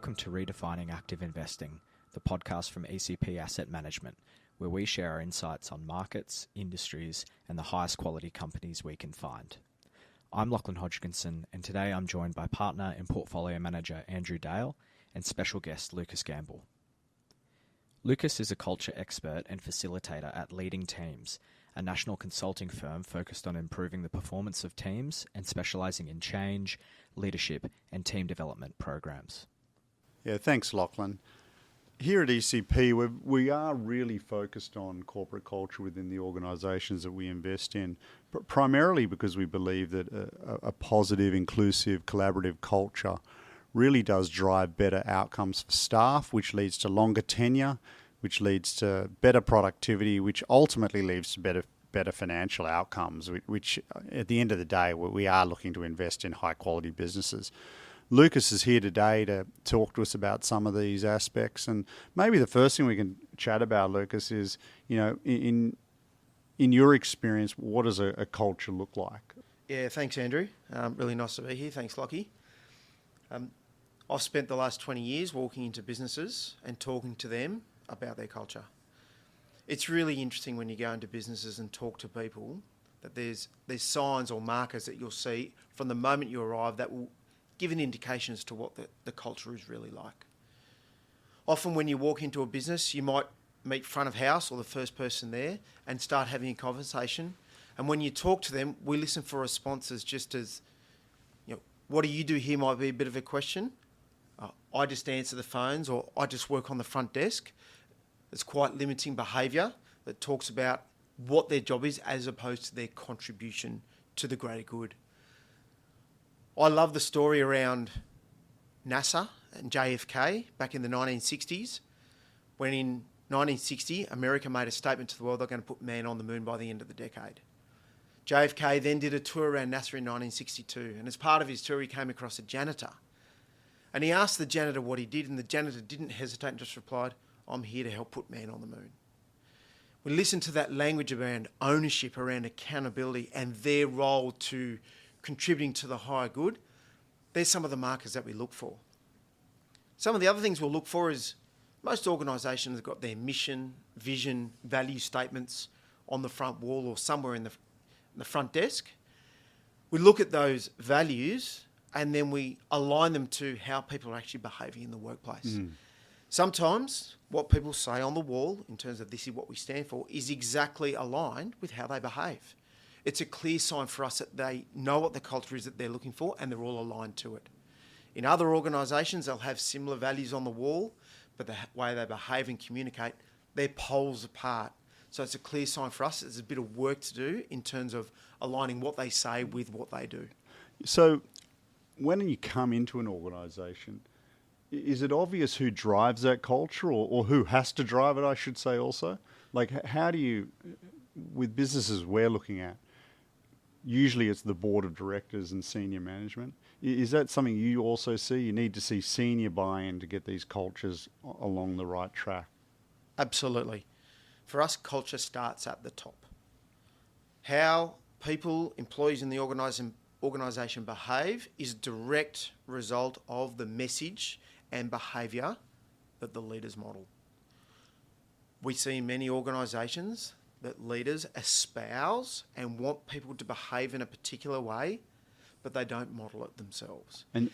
Welcome to Redefining Active Investing, the podcast from ECP Asset Management, where we share our insights on markets, industries, and the highest quality companies we can find. I'm Lachlan Hodgkinson, and today I'm joined by partner and portfolio manager Andrew Dale and special guest Lucas Gamble. Lucas is a culture expert and facilitator at Leading Teams, a national consulting firm focused on improving the performance of teams and specialising in change, leadership, and team development programs. Yeah, thanks, Lachlan. Here at ECP, we are really focused on corporate culture within the organisations that we invest in, primarily because we believe that a positive, inclusive, collaborative culture really does drive better outcomes for staff, which leads to longer tenure, which leads to better productivity, which ultimately leads to better financial outcomes, which at the end of the day, we are looking to invest in high-quality businesses. Lucas is here today to talk to us about some of these aspects, and maybe the first thing we can chat about, Lucas, is, you know, in your experience, what does a culture look like? Yeah, thanks, Andrew. Really nice to be here. Thanks, Lockie. I've spent the last 20 years walking into businesses and talking to them about their culture. It's really interesting when you go into businesses and talk to people that there's signs or markers that you'll see from the moment you arrive that will give an indication as to what the culture is really like. Often when you walk into a business, you might meet front of house or the first person there and start having a conversation. And when you talk to them, we listen for responses just as, you know, what do you do here might be a bit of a question. I just answer the phones, or I just work on the front desk. It's quite limiting behaviour that talks about what their job is as opposed to their contribution to the greater good. I love the story around NASA and JFK back in the 1960s, when in 1960, America made a statement to the world they're going to put man on the moon by the end of the decade. JFK then did a tour around NASA in 1962, and as part of his tour, he came across a janitor. And he asked the janitor what he did, and the janitor didn't hesitate and just replied, "I'm here to help put man on the moon." We listen to that language around ownership, around accountability, and their role to contributing to the higher good. There's some of the markers that we look for. Some of the other things we'll look for is most organisations have got their mission, vision, value statements on the front wall or somewhere in the front desk. We look at those values and then we align them to how people are actually behaving in the workplace. Sometimes what people say on the wall in terms of this is what we stand for is exactly aligned with how they behave. It's a clear sign for us that they know what the culture is that they're looking for and they're all aligned to it. In other organisations, they'll have similar values on the wall, but the way they behave and communicate, they're poles apart. So it's a clear sign for us. There's a bit of work to do in terms of aligning what they say with what they do. So when you come into an organisation, is it obvious who drives that culture or who has to drive it, I should say also? Like, how do you, with businesses we're looking at, usually it's the board of directors and senior management. Is that something you also see? You need to see senior buy-in to get these cultures along the right track. Absolutely. For us, culture starts at the top. How people, employees in the organisation behave is a direct result of the message and behaviour that the leaders model. We see in many organisations that leaders espouse and want people to behave in a particular way, but they don't model it themselves. And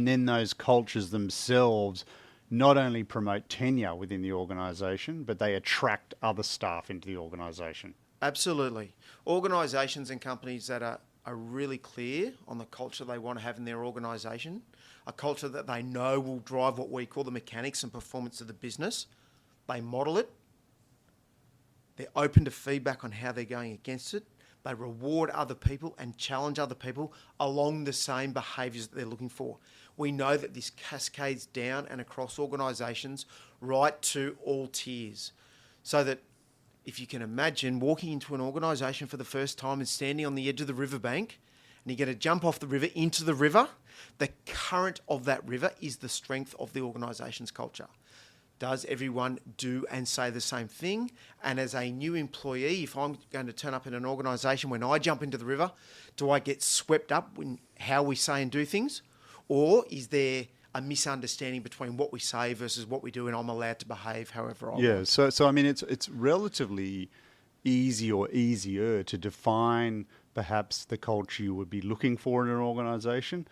then those cultures themselves not only promote tenure within the organisation, but they attract other staff into the organisation. Absolutely. Organisations and companies that are really clear on the culture they want to have in their organisation, a culture that they know will drive what we call the mechanics and performance of the business. They model it. They're open to feedback on how they're going against it. They reward other people and challenge other people along the same behaviours that they're looking for. We know that this cascades down and across organisations right to all tiers. So that if you can imagine walking into an organisation for the first time and standing on the edge of the riverbank and you're going to jump off the river into the river, the current of that river is the strength of the organisation's culture. Does everyone do and say the same thing? And as a new employee, if I'm going to turn up in an organisation, when I jump into the river, do I get swept up in how we say and do things? Or is there a misunderstanding between what we say versus what we do, and I'm allowed to behave however I Yeah, want. so I mean, it's relatively easy or easier to define perhaps the culture you would be looking for in an organisation,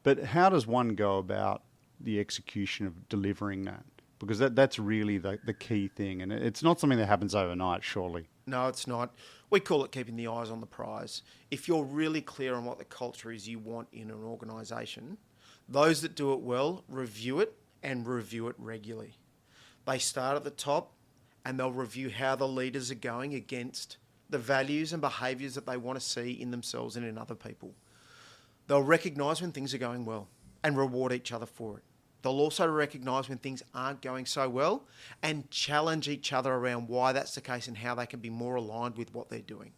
but how does one go about the execution of delivering that? Because that's really the key thing, and it's not something that happens overnight, surely. No, it's not. We call it keeping the eyes on the prize. If you're really clear on what the culture is you want in an organisation, those that do it well review it and review it regularly. They start at the top and they'll review how the leaders are going against the values and behaviours that they want to see in themselves and in other people. They'll recognise when things are going well and reward each other for it. They'll also recognise when things aren't going so well and challenge each other around why that's the case and how they can be more aligned with what they're doing.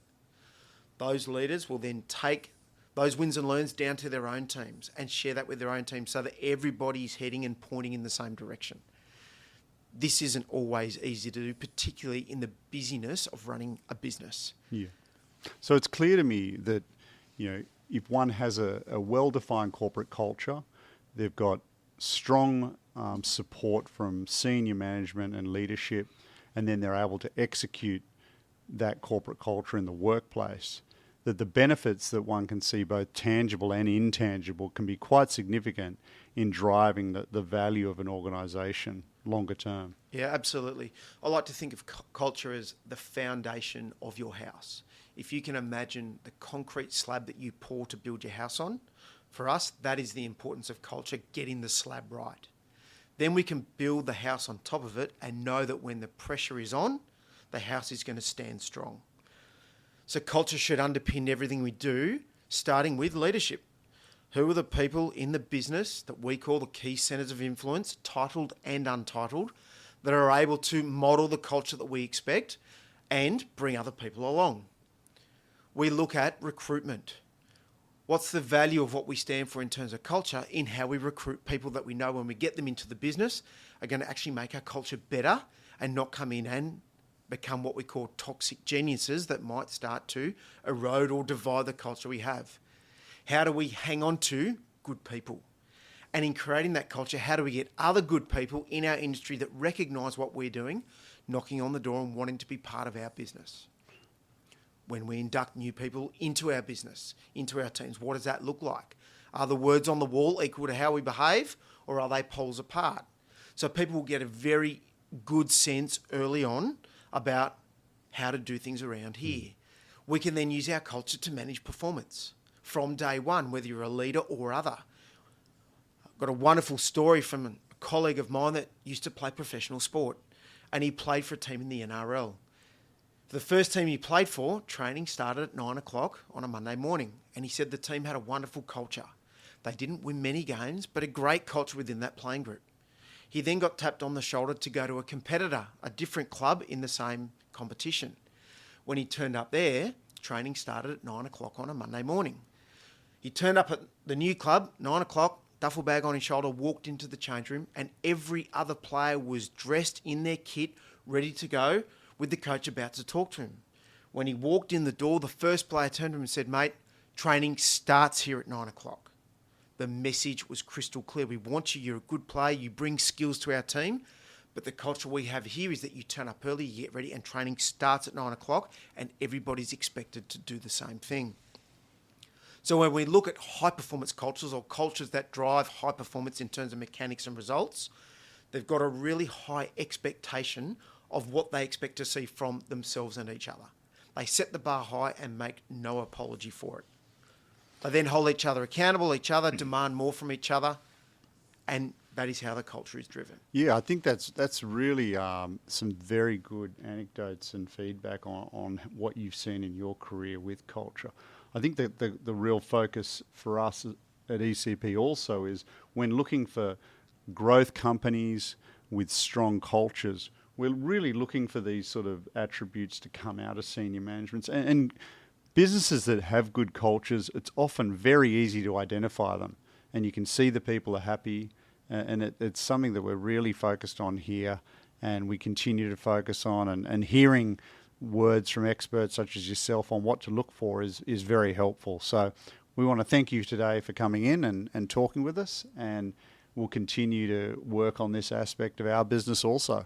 Those leaders will then take those wins and learns down to their own teams and share that with their own teams so that everybody's heading and pointing in the same direction. This isn't always easy to do, particularly in the busyness of running a business. Yeah. So it's clear to me that, if one has a well-defined corporate culture, they've got strong support from senior management and leadership, and then they're able to execute that corporate culture in the workplace, that the benefits that one can see, both tangible and intangible, can be quite significant in driving the value of an organisation longer term. Yeah, absolutely. I like to think of culture as the foundation of your house. If you can imagine the concrete slab that you pour to build your house on, for us, that is the importance of culture, getting the slab right. Then we can build the house on top of it and know that when the pressure is on, the house is going to stand strong. So culture should underpin everything we do, starting with leadership. Who are the people in the business that we call the key centres of influence, titled and untitled, that are able to model the culture that we expect and bring other people along? We look at recruitment. What's the value of what we stand for in terms of culture in how we recruit people that we know when we get them into the business are going to actually make our culture better and not come in and become what we call toxic geniuses that might start to erode or divide the culture we have. How do we hang on to good people? And in creating that culture, how do we get other good people in our industry that recognise what we're doing, knocking on the door and wanting to be part of our business? When we induct new people into our business, into our teams, what does that look like? Are the words on the wall equal to how we behave, or are they poles apart? So people will get a very good sense early on about how to do things around here. We can then use our culture to manage performance from day one, whether you're a leader or other. I've got a wonderful story from a colleague of mine that used to play professional sport, and he played for a team in the NRL. The first team he played for, training started at 9 o'clock on a Monday morning, and he said the team had a wonderful culture. They didn't win many games, but a great culture within that playing group. He then got tapped on the shoulder to go to a competitor, a different club in the same competition. When he turned up there, training started at 9 o'clock on a Monday morning. He turned up at the new club, 9 o'clock, duffel bag on his shoulder, walked into the change room, and every other player was dressed in their kit, ready to go, with the coach about to talk to him. When he walked in the door, the first player turned to him and said, "Mate, training starts here at 9 o'clock. The message was crystal clear. We want you. You're a good player. You bring skills to our team. But the culture we have here is that you turn up early, you get ready, and training starts at 9 o'clock, and everybody's expected to do the same thing." So when we look at high-performance cultures or cultures that drive high performance in terms of mechanics and results, they've got a really high expectation of what they expect to see from themselves and each other. They set the bar high and make no apology for it. They then hold each other accountable, demand more from each other, and that is how the culture is driven. Yeah, I think that's really some very good anecdotes and feedback on what you've seen in your career with culture. I think that the real focus for us at ECP also is when looking for growth companies with strong cultures, we're really looking for these sort of attributes to come out of senior managements. And businesses that have good cultures, it's often very easy to identify them. And you can see the people are happy. And it's something that we're really focused on here. And we continue to focus on. And hearing words from experts such as yourself on what to look for is very helpful. So we want to thank you today for coming in and talking with us. And we'll continue to work on this aspect of our business also.